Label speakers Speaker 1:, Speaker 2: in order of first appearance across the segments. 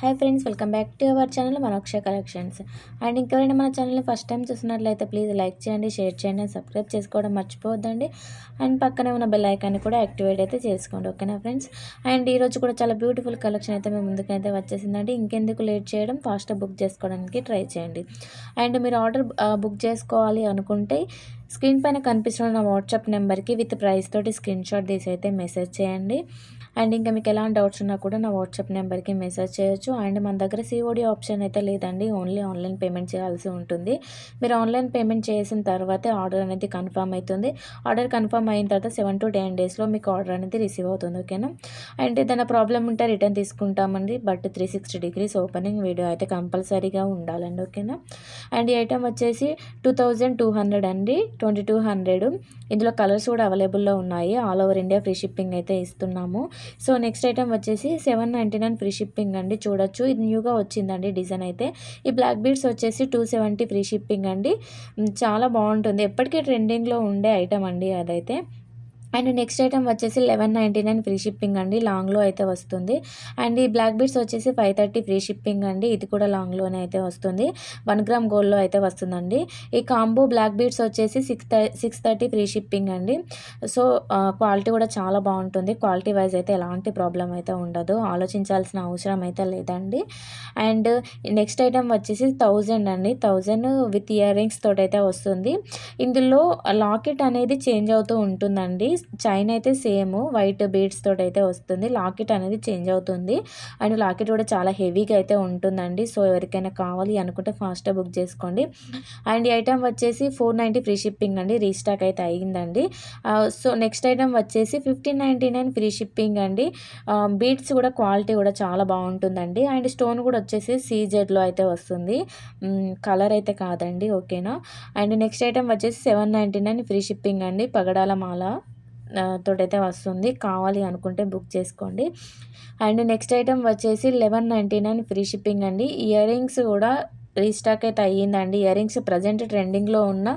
Speaker 1: Hi friends, welcome back to our channel Manoksha collections. And ఇంకెవరైనా మన ఛానల్ని ఫస్ట్ టైం చూసినట్లయితే ప్లీజ్ లైక్ చేయండి, షేర్ చేయండి, సబ్స్క్రైబ్ చేసుకోవడం మర్చిపోవద్దండి. అండ్ పక్కనే ఉన్న బెల్ ఐకాన్ని కూడా యాక్టివేట్ అయితే చేసుకోండి, ఓకేనా ఫ్రెండ్స్. అండ్ ఈరోజు కూడా చాలా బ్యూటిఫుల్ కలెక్షన్ అయితే మేము ముందుకైతే వచ్చేసిందండి. ఇంకెందుకు లేట్ చేయడం, ఫాస్ట్గా బుక్ చేసుకోవడానికి ట్రై చేయండి. అండ్ మీరు ఆర్డర్ బుక్ చేసుకోవాలి అనుకుంటే స్క్రీన్ పైన కనిపిస్తున్న నా వాట్సాప్ నెంబర్కి విత్ ప్రైస్ తోటి స్క్రీన్ షాట్ తీసి అయితే మెసేజ్ చేయండి. అండ్ ఇంకా మీకు ఎలాంటి డౌట్స్ ఉన్నా కూడా నా వాట్సాప్ నెంబర్కి మెసేజ్ చేయొచ్చు. అండ్ మన దగ్గర సిఓడి ఆప్షన్ అయితే లేదండి, ఓన్లీ ఆన్లైన్ పేమెంట్ చేయాల్సి ఉంటుంది. మీరు ఆన్లైన్ పేమెంట్ చేసిన తర్వాతే ఆర్డర్ అనేది కన్ఫర్మ్ అవుతుంది. ఆర్డర్ కన్ఫర్మ్ అయిన తర్వాత 7 to 10 డేస్లో మీకు ఆర్డర్ అనేది రిసీవ్ అవుతుంది, ఓకేనా. అండ్ ఏదైనా ప్రాబ్లం ఉంటే రిటర్న్ తీసుకుంటామండి, బట్ 360 degrees ఓపెనింగ్ వీడియో అయితే కంపల్సరీగా ఉండాలండి, ఓకేనా. అండ్ ఈ ఐటమ్ వచ్చేసి 2200 అండి, 2200. ఇందులో కలర్స్ కూడా అవైలబుల్లో ఉన్నాయి. All over India free shipping అయితే ఇస్తున్నాము. సో నెక్స్ట్ ఐటమ్ వచ్చేసి 799 ఫ్రీ షిప్పింగ్ అండి. చూడొచ్చు, ఇది న్యూగా వచ్చిందండి డిజైన్ అయితే. ఈ బ్లాక్ బీడ్స్ వచ్చేసి 270 ఫ్రీ షిప్పింగ్ అండి. చాలా బాగుంటుంది, ఎప్పటికీ ట్రెండింగ్లో ఉండే ఐటమ్ అండి అదైతే. అండ్ నెక్స్ట్ ఐటమ్ వచ్చేసి 1199 ఫ్రీ షిప్పింగ్ అండి, లాంగ్లో అయితే వస్తుంది. అండ్ ఈ బ్లాక్ బీడ్స్ వచ్చేసి 530 ఫ్రీ షిప్పింగ్ అండి, ఇది కూడా లాంగ్లోనే అయితే వస్తుంది. 1 గ్రామ్ గోల్డ్లో అయితే వస్తుందండి. ఈ కాంబో బ్లాక్ బీడ్స్ వచ్చేసి 630 ఫ్రీ షిప్పింగ్ అండి. సో క్వాలిటీ కూడా చాలా బాగుంటుంది. క్వాలిటీ వైజ్ అయితే ఎలాంటి ప్రాబ్లం అయితే ఉండదు, ఆలోచించాల్సిన అవసరం అయితే లేదండి. అండ్ నెక్స్ట్ ఐటమ్ వచ్చేసి 1000 అండి, 1000 విత్ ఇయర్ రింగ్స్ తోటి అయితే వస్తుంది. ఇందులో లాకెట్ అనేది చేంజ్ అవుతూ ఉంటుందండి. చైన్ అయితే సేమ్ వైట్ బీడ్స్ తోటి అయితే వస్తుంది, లాకెట్ అనేది చేంజ్ అవుతుంది. అండ్ లాకెట్ కూడా చాలా హెవీగా అయితే ఉంటుందండి. సో ఎవరికైనా కావాలి అనుకుంటే ఫాస్ట్గా బుక్ చేసుకోండి. అండ్ ఈ ఐటమ్ వచ్చేసి 490 ఫ్రీ షిప్పింగ్ అండి, రీస్టాక్ అయితే అయ్యిందండి. సో నెక్స్ట్ ఐటమ్ వచ్చేసి 1599 ఫ్రీ షిప్పింగ్ అండి. బీడ్స్ కూడా క్వాలిటీ కూడా చాలా బాగుంటుందండి. అండ్ స్టోన్ కూడా వచ్చేసి సీజెడ్లో అయితే వస్తుంది, కలర్ అయితే కాదండి, ఓకేనా. అండ్ నెక్స్ట్ ఐటమ్ వచ్చేసి 799 ఫ్రీ షిప్పింగ్ అండి, పగడాల మాల తోటైతే వస్తుంది. కావాలి అనుకుంటే బుక్ చేసుకోండి. అండ్ నెక్స్ట్ ఐటమ్ వచ్చేసి 1199 ఫ్రీ షిప్పింగ్ అండి. ఇయర్ రింగ్స్ కూడా రీస్టాక్ అయితే అయ్యిందండి. ఇయర్ రింగ్స్ ప్రజెంట్ ట్రెండింగ్లో ఉన్న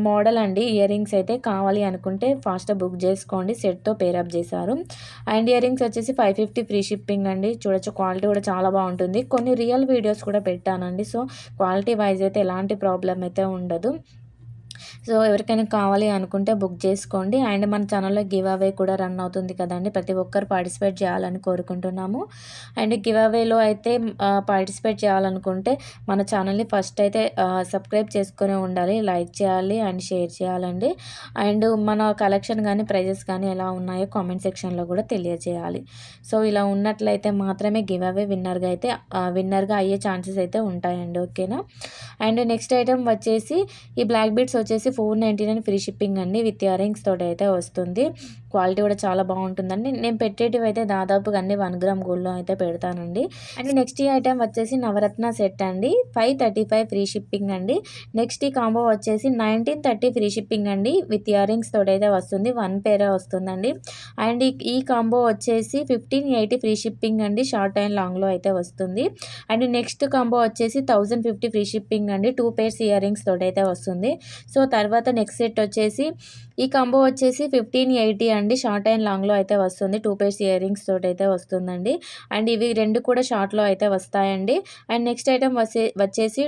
Speaker 1: మోడల్ అండి. ఇయర్ రింగ్స్ అయితే కావాలి అనుకుంటే ఫాస్ట్గా బుక్ చేసుకోండి, సెట్తో పేరప్ చేశారు. అండ్ ఇయర్ రింగ్స్ వచ్చేసి 550 ఫ్రీ షిప్పింగ్ అండి. చూడొచ్చు, క్వాలిటీ కూడా చాలా బాగుంటుంది. కొన్ని రియల్ వీడియోస్ కూడా పెట్టానండి, సో క్వాలిటీ వైజ్ అయితే ఎలాంటి ప్రాబ్లం అయితే ఉండదు. సో ఎవరికైనా కావాలి అనుకుంటే బుక్ చేసుకోండి. అండ్ మన ఛానల్లో గివ్ అవే కూడా రన్ అవుతుంది కదండి, ప్రతి ఒక్కరు పార్టిసిపేట్ చేయాలని కోరుకుంటున్నాము. అండ్ గివ్ అవేలో అయితే పార్టిసిపేట్ చేయాలనుకుంటే మన ఛానల్ని ఫస్ట్ అయితే సబ్స్క్రైబ్ చేసుకొని ఉండాలి, లైక్ చేయాలి అండ్ షేర్ చేయాలండి. అండ్ మన కలెక్షన్ కానీ ప్రైజెస్ కానీ ఎలా ఉన్నాయో కామెంట్ సెక్షన్లో కూడా తెలియజేయాలి. సో ఇలా ఉన్నట్లయితే మాత్రమే గివ్ అవే విన్నర్గా అయ్యే ఛాన్సెస్ అయితే ఉంటాయండి, ఓకేనా. అండ్ నెక్స్ట్ ఐటమ్ వచ్చేసి ఈ బ్లాక్ బీడ్స్ వచ్చేసి 499 ఫ్రీ షిప్పింగ్ అండి, విత్ ఇయర్ రింగ్స్ తోటి అయితే వస్తుంది. క్వాలిటీ కూడా చాలా బాగుంటుందండి. నేను పెట్టేటివి అయితే దాదాపుగా అన్ని 1 గ్రామ్ గోల్డ్లో అయితే పెడతానండి. అండ్ నెక్స్ట్ ఈ ఐటమ్ వచ్చేసి నవరత్న సెట్ అండి, 535 ఫ్రీ షిప్పింగ్ అండి. నెక్స్ట్ ఈ కాంబో వచ్చేసి 1930 ఫ్రీ షిప్పింగ్ అండి, విత్ ఇయర్ రింగ్స్ తోటి అయితే వస్తుంది. 1 పేరే వస్తుందండి. అండ్ ఈ కాంబో వచ్చేసి 1580 ఫ్రీ షిప్పింగ్ అండి, షార్ట్ అండ్ లాంగ్లో అయితే వస్తుంది. అండ్ నెక్స్ట్ కాంబో వచ్చేసి 1050 ఫ్రీ షిప్పింగ్ అండి, 2 పేర్స్ ఇయర్ రింగ్స్ తోటి అయితే వస్తుంది. సో తర్వాత నెక్స్ట్ సెట్ వచ్చేసి ఈ కాంబో వచ్చేసి 1580 అండి, షార్ట్ అండ్ లాంగ్లో అయితే వస్తుంది. 2 పేర్స్ ఇయర్ రింగ్స్ తోటి అయితే వస్తుందండి. అండ్ ఇవి రెండు కూడా షార్ట్లో అయితే వస్తాయండి. అండ్ నెక్స్ట్ ఐటమ్ వచ్చేసి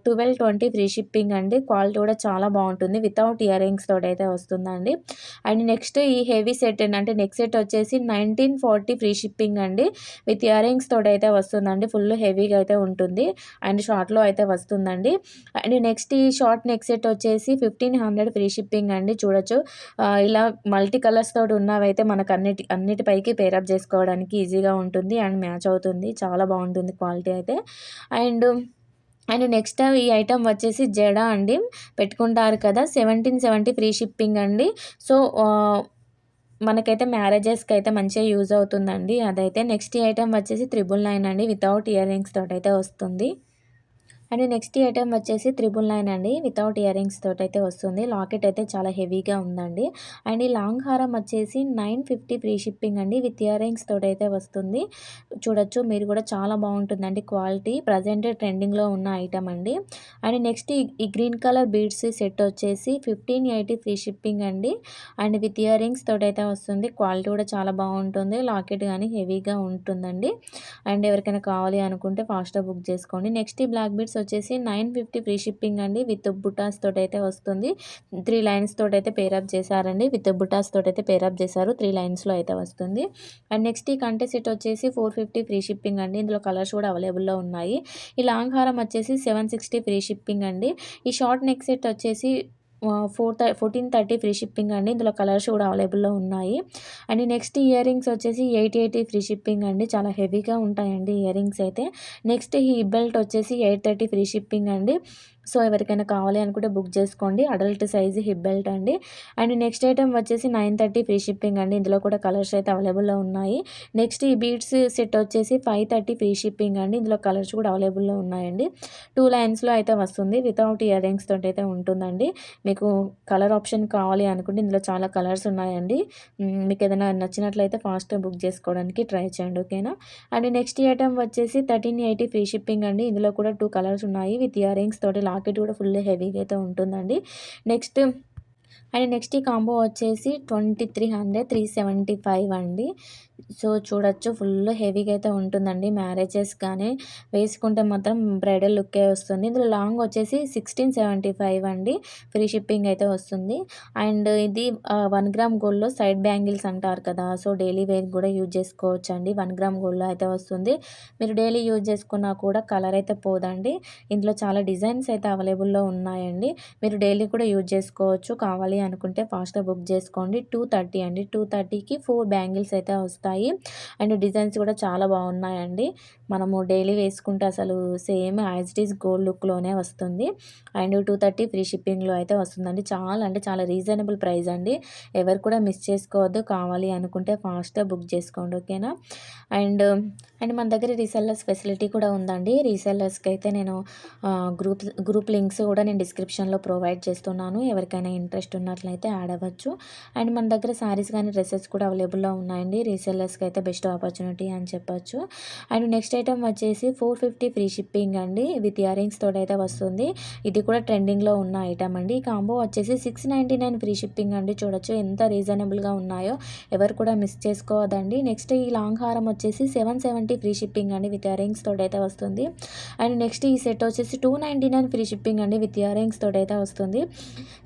Speaker 1: 1220 ఫ్రీ షిప్పింగ్ అండి, క్వాలిటీ కూడా చాలా బాగుంటుంది, వితౌట్ ఇయర్ రింగ్స్ తోటి అయితే వస్తుందండి. అండ్ నెక్స్ట్ ఈ హెవీ సెట్ అంటే నెక్స్ట్ సెట్ వచ్చేసి 1940 ఫ్రీ షిప్పింగ్ అండి, విత్ ఇయర్ రింగ్స్ తోటి అయితే వస్తుందండి. ఫుల్ హెవీగా అయితే ఉంటుంది అండ్ షార్ట్లో అయితే వస్తుందండి. అండ్ నెక్స్ట్ ఈ షార్ట్ నెక్ సెట్ వచ్చేసి 1500 ఫ్రీ షిప్పింగ్ అండి. చూడొచ్చు, ఇలా మల్టీ కలర్స్ తోటి ఉన్నవైతే మనకు అన్నిటిపైకి పేరప్ చేసుకోవడానికి ఈజీగా ఉంటుంది అండ్ మ్యాచ్ అవుతుంది, చాలా బాగుంటుంది క్వాలిటీ అయితే. అండ్ అండ్ నెక్స్ట్ ఈ ఐటమ్ వచ్చేసి జడ అండి, పెట్టుకుంటారు కదా, 1770 ఫ్రీ షిప్పింగ్ అండి. సో మనకైతే మ్యారేజెస్కి అయితే మంచిగా యూజ్ అవుతుందండి అదైతే. నెక్స్ట్ ఈ ఐటమ్ వచ్చేసి 999 అండి, వితౌట్ ఇయర్ రింగ్స్ తోటి అయితే వస్తుంది. అండ్ నెక్స్ట్ ఐటెం వచ్చేసి 999 అండి. వితౌట్ ఇయర్ రింగ్స్ తోటైతే వస్తుంది. లాకెట్ అయితే చాలా హెవీగా ఉందండి. అండ్ ఈ లాంగ్ హారం వచ్చేసి 950 ఫ్రీ షిప్పింగ్ అండి. విత్ ఇయర్ రింగ్స్ తోటైతే వస్తుంది. చూడొచ్చు మీరు కూడా, చాలా బాగుంటుందండి క్వాలిటీ. ప్రజెంట్ ట్రెండింగ్‌లో ఉన్న ఐటెం అండి. అండ్ నెక్స్ట్ ఈ గ్రీన్ కలర్ బీడ్స్ సెట్ వచ్చేసి 1580 ఫ్రీ షిప్పింగ్ అండి. అండ్ విత్ ఇయర్ రింగ్స్ తోటైతే వస్తుంది. క్వాలిటీ కూడా చాలా బాగుంటుంది. లాకెట్ కానీ హెవీగా ఉంటుందండి. అండ్ ఎవరికైనా కావాలి అనుకుంటే ఫాస్ట్‌గా బుక్ చేసుకోండి. నెక్స్ట్ ఈ బ్లాక్ బీడ్స్ వచ్చేసి 950 ఫ్రీ షిప్పింగ్ అండి. విత్ బుటాస్ తోటైతే వస్తుంది. 3 లైన్స్ తోటైతే పేరప్ చేశారండి. విత్ బుటాస్ తోటైతే పేరప్ చేశారు. 3 లైన్స్‌లో అయితే వస్తుంది. అండ్ నెక్స్ట్ ఈ కంటె సెట్ వచ్చేసి 450 ఫ్రీ షిప్పింగ్ అండి. ఇందులో కలర్స్ కూడా అవైలబుల్‌లో ఉన్నాయి. ఈ లాంగ్ హారం వచ్చేసి 760 ఫ్రీ షిప్పింగ్ అండి. ఈ షార్ట్ నెక్ సెట్ వచ్చేసి 1430 ఫ్రీ షిప్పింగ్ అండి. ఇందులో కలర్స్ కూడా అవైలబుల్‌లో ఉన్నాయి. అండ్ నెక్స్ట్ ఇయర్ రింగ్స్ వచ్చేసి 880 ఫ్రీ షిప్పింగ్ అండి. చాలా హెవీగా ఉంటాయండి ఇయర్ రింగ్స్ అయితే. నెక్స్ట్ ఈ బెల్ట్ వచ్చేసి 830 ఫ్రీ షిప్పింగ్ అండి. సో ఎవరికైనా కావాలి అనుకుంటే బుక్ చేసుకోండి. అడల్ట్ సైజ్ హిప్ బెల్ట్ అండి. అండ్ నెక్స్ట్ ఐటెం వచ్చేసి 930 ఫ్రీ షిప్పింగ్ అండి. ఇందులో కూడా కలర్స్ అయితే అవైలబుల్‌లో ఉన్నాయి. నెక్స్ట్ ఈ బీడ్స్ సెట్ వచ్చేసి 530 ఫ్రీ షిప్పింగ్ అండి. ఇందులో కలర్స్ కూడా అవైలబుల్‌లో ఉన్నాయండి. 2 లైన్స్‌లో అయితే వస్తుంది. వితౌట్ ఇయర్ రింగ్స్ తోటైతే ఉంటుందండి. మీకు కలర్ ఆప్షన్ కావాలి అనుకుంటే ఇందులో చాలా కలర్స్ ఉన్నాయండి. మీకు ఏదైనా నచ్చినట్లయితే ఫాస్ట్‌గా బుక్ చేసుకోవడానికి ట్రై చేయండి. ఓకేనా. అండ్ నెక్స్ట్ ఐటెం వచ్చేసి 1380 ఫ్రీ షిప్పింగ్ అండి. ఇందులో కూడా 2 కలర్స్ ఉన్నాయి. విత్ ఇయర్ రింగ్స్ తోటి లాకెట్ కూడా ఫుల్ హెవీగా అయితే ఉంటుందండి. నెక్స్ట్ నెక్స్ట్ ఈ కాంబో వచ్చేసి 2300 375 అండి. సో చూడొచ్చు, ఫుల్ హెవీగా అయితే ఉంటుందండి. మ్యారేజెస్ కానీ వేసుకుంటే మాత్రం బ్రైడల్ లుక్కే వస్తుంది. ఇందులో లాంగ్ వచ్చేసి 1675 అండి. ఫ్రీ షిప్పింగ్ అయితే వస్తుంది. అండ్ ఇది 1 గ్రామ్ గోల్డ్‌లో సైడ్ బ్యాంగిల్స్ అంటారు కదా! సో డైలీ వేర్ కూడా యూజ్ చేసుకోవచ్చండి. 1 గ్రామ్ గోల్డ్‌లో అయితే వస్తుంది. మీరు డైలీ యూజ్ చేసుకున్నా కూడా కలర్ అయితే పోదండి. ఇందులో చాలా డిజైన్స్ అయితే అవైలబుల్‌లో ఉన్నాయండి. మీరు డైలీ కూడా యూజ్ చేసుకోవచ్చు. కావాలి అనుకుంటే ఫాస్ట్‌గా బుక్ చేసుకోండి. 230 అండి. 230కి 4 బ్యాంగిల్స్ అయితే వస్తాయి. అండ్ డిజైన్స్ కూడా చాలా బాగున్నాయండి. మనము డైలీ వేసుకుంటే అసలు same as it is gold లుక్‌లోనే వస్తుంది. అండ్ 230 ఫ్రీ షిప్పింగ్‌లో అయితే వస్తుందండి. చాలా అంటే చాలా రీజనబుల్ ప్రైస్ అండి. ఎవరు కూడా మిస్ చేసుకోవద్దు. కావాలి అనుకుంటే ఫాస్ట్‌గా బుక్ చేసుకోండి. ఓకేనా. అండ్ మన దగ్గర రీసెల్లర్స్ ఫెసిలిటీ కూడా ఉందండి. రీసెల్లర్స్‌కి అయితే నేను గ్రూప్ లింక్స్ కూడా నేను డిస్క్రిప్షన్‌లో ప్రొవైడ్ చేస్తున్నాను. ఎవరికైనా ఇంట్రెస్ట్ ఉన్నట్లయితే యాడ్ అవ్వచ్చు. అండ్ మన దగ్గర శారీస్ కానీ డ్రెసెస్ కూడా అవైలబుల్‌లో ఉన్నాయండి. రీసెల్లర్స్‌కి అయితే బెస్ట్ ఆపర్చునిటీ అని చెప్పొచ్చు. అండ్ నెక్స్ట్ ఐటెం వచ్చేసి 450 ఫ్రీ షిప్పింగ్ అండి. విత్ ఇయర్ రింగ్స్ తోటైతే వస్తుంది. ఇది కూడా ట్రెండింగ్‌లో ఉన్న ఐటెం అండి. ఈ కాంబో వచ్చేసి 699 ఫ్రీ షిప్పింగ్ అండి. చూడొచ్చు ఎంత రీజనబుల్‌గా ఉన్నాయో. ఎవరు కూడా మిస్ చేసుకోవద్దండి. నెక్స్ట్ ఈ లాంగ్ హారం వచ్చేసి 770 ఫ్రీ షిప్పింగ్ అండి. విత్ ఇయర్ రింగ్స్ తోటైతే వస్తుంది. అండ్ నెక్స్ట్ ఈ సెట్ వచ్చేసి 299 ఫ్రీ షిప్పింగ్ అండి. విత్ ఇయర్ రింగ్స్ తోటైతే వస్తుంది.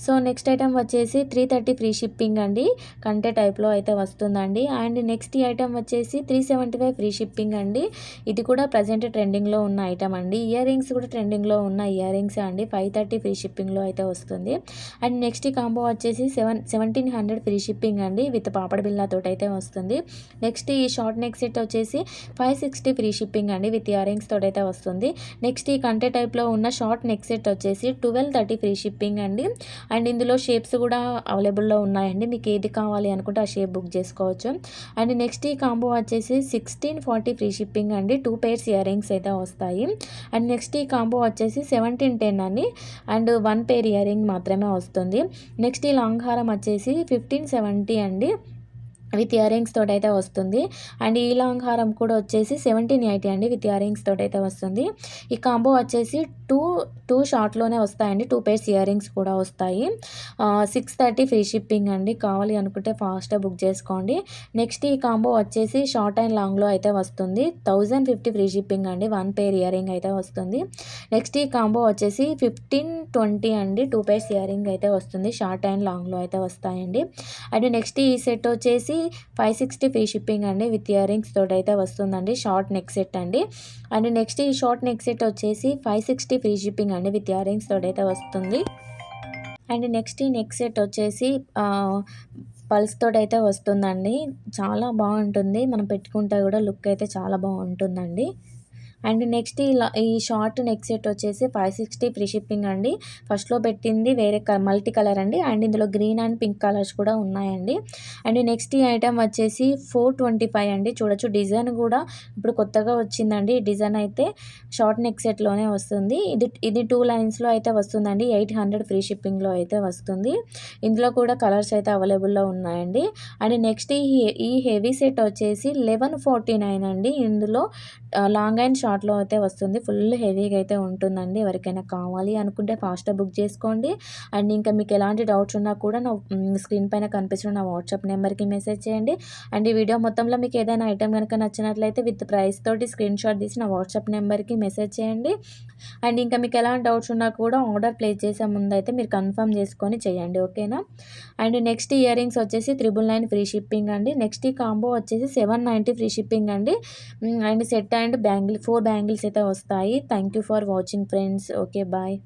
Speaker 1: సో నెక్స్ట్ ఐటెం వచ్చేసి 330 ఫ్రీ షిప్పింగ్ అండి. కంటే టైప్‌లో అయితే వస్తుందండి. అండ్ నెక్స్ట్ ఈ ఐటెం వచ్చేసి 375 ఫ్రీ షిప్పింగ్ అండి. ఇది కూడా ప్రజెంట్ ట్రెండింగ్‌లో ఉన్న ఐటెం అండి. ఇయర్ రింగ్స్ కూడా ట్రెండింగ్‌లో ఉన్న ఇయర్ రింగ్సే అండి. 530 ఫ్రీ షిప్పింగ్‌లో అయితే వస్తుంది. అండ్ నెక్స్ట్ ఈ కాంబో వచ్చేసి 1700 ఫ్రీ షిప్పింగ్ అండి. విత్ పాపడ బిళ్ళతోటైతే వస్తుంది. నెక్స్ట్ ఈ షార్ట్ నెక్ సెట్ వచ్చేసి 560 ఫ్రీ షిప్పింగ్ అండి. విత్ ఇయర్ రింగ్స్ తోటైతే వస్తుంది. నెక్స్ట్ ఈ కంటే టైప్‌లో ఉన్న షార్ట్ నెక్ సెట్ వచ్చేసి 1230 ఫ్రీ షిప్పింగ్ అండి. అండ్ ఇందులో షేప్స్ కూడా అవైలబుల్‌లో ఉన్నాయండి. మీకు ఏది కావాలి అనుకుంటే ఆ షేప్ బుక్ చేసుకోవచ్చు. అండ్ నెక్స్ట్ ఈ కాంబో వచ్చేసి 1640 ఫ్రీ షిప్పింగ్ అండి. 2 పెయిర్స్ ఇయర్ రింగ్స్ అయితే వస్తాయి. అండ్ నెక్స్ట్ ఈ కాంబో వచ్చేసి 1710 అండి. అండ్ 1 పెయిర్ ఇయర్ రింగ్ మాత్రమే వస్తుంది. నెక్స్ట్ ఈ లాంగ్ హారం వచ్చేసి 1570 అండి. విత్ ఇయర్ రింగ్స్ తోటైతే వస్తుంది. అండ్ ఈ లాంగ్ హారం కూడా వచ్చేసి 1780 అండి. విత్ ఇయర్ రింగ్స్ తోటైతే వస్తుంది. ఈ కాంబో వచ్చేసి 2 షార్ట్‌లోనే వస్తాయండి. 2 పెయిర్స్ ఇయర్ రింగ్స్ కూడా వస్తాయి. 630 ఫ్రీ షిప్పింగ్ అండి. కావాలి అనుకుంటే ఫాస్ట్‌గా బుక్ చేసుకోండి. నెక్స్ట్ ఈ కాంబో వచ్చేసి షార్ట్ అండ్ లాంగ్‌లో అయితే వస్తుంది. 1050 ఫ్రీ షిప్పింగ్ అండి. 1 పెయిర్ ఇయర్ రింగ్ అయితే వస్తుంది. నెక్స్ట్ ఈ కాంబో వచ్చేసి 1520 అండి. 2 పెయిర్స్ ఇయర్ రింగ్ అయితే వస్తుంది. షార్ట్ అండ్ లాంగ్‌లో అయితే వస్తాయండి. అండ్ నెక్స్ట్ ఈ సెట్ వచ్చేసి 560 ఫ్రీ షిప్పింగ్ అండి. విత్ ఇయర్ రింగ్స్ తోటైతే వస్తుందండి. షార్ట్ నెక్ సెట్ అండి. అండ్ నెక్స్ట్ ఈ షార్ట్ నెక్ సెట్ వచ్చేసి 560 ఫ్రీ షిప్పింగ్ అండి. విత్ ఇయర్ రింగ్స్ తోటైతే వస్తుంది. అండ్ నెక్స్ట్ ఈ నెక్ సెట్ వచ్చేసి పల్స్ తోటైతే వస్తుందండి. చాలా బాగుంటుంది. మనం పెట్టుకుంటే కూడా లుక్ అయితే చాలా బాగుంటుందండి. అండ్ నెక్స్ట్ ఈ షార్ట్ నెక్ సెట్ వచ్చేసి 560 ఫ్రీ షిప్పింగ్ అండి. ఫస్ట్‌లో పెట్టింది వేరే మల్టీ కలర్ అండి. అండ్ ఇందులో గ్రీన్ అండ్ పింక్ కలర్స్ కూడా ఉన్నాయండి. అండ్ నెక్స్ట్ ఈ ఐటెమ్ వచ్చేసి 425 అండి. చూడొచ్చు డిజైన్ కూడా ఇప్పుడు కొత్తగా వచ్చిందండి. ఈ డిజైన్ అయితే షార్ట్ నెక్ సెట్‌లోనే వస్తుంది. ఇది 2 లైన్స్‌లో అయితే వస్తుందండి. 800 ఫ్రీ షిప్పింగ్‌లో అయితే వస్తుంది. ఇందులో కూడా కలర్స్ అయితే అవైలబుల్‌లో ఉన్నాయండి. అండ్ నెక్స్ట్ ఈ హెవీ సెట్ వచ్చేసి 1149 అండి. ఇందులో లాంగ్ అండ్ షార్ట్‌లో అయితే వస్తుంది. ఫుల్ హెవీగా అయితే ఉంటుందండి. ఎవరికైనా కావాలి అనుకుంటే ఫాస్ట్‌గా బుక్ చేసుకోండి. అండ్ ఇంకా మీకు ఎలాంటి డౌట్స్ ఉన్నా కూడా నా స్క్రీన్ పైన కనిపిస్తున్న నా వాట్సాప్ నెంబర్‌కి మెసేజ్ చేయండి. అండ్ ఈ వీడియో మొత్తంలో మీకు ఏదైనా ఐటెమ్ గనుక నచ్చినట్లయితే విత్ ప్రైస్ తోటి స్క్రీన్‌షాట్ తీసి నా వాట్సాప్ నెంబర్‌కి మెసేజ్ చేయండి. అండ్ ఇంకా మీకు ఎలాంటి డౌట్స్ ఉన్నా కూడా ఆర్డర్ ప్లేస్ చేసే ముందైతే మీరు కన్ఫర్మ్ చేసుకొని చేయండి. ఓకేనా? అండ్ నెక్స్ట్ ఇయర్ రింగ్స్ వచ్చేసి 999 ఫ్రీ షిప్పింగ్ అండి. నెక్స్ట్ ఈ కాంబో వచ్చేసి 790 ఫ్రీ షిప్పింగ్ అండి. అండ్ సెట్ అండ్ 4 బ్యాంగిల్స్ అయితే వస్తాయి. Thank you for watching friends. Okay. Bye.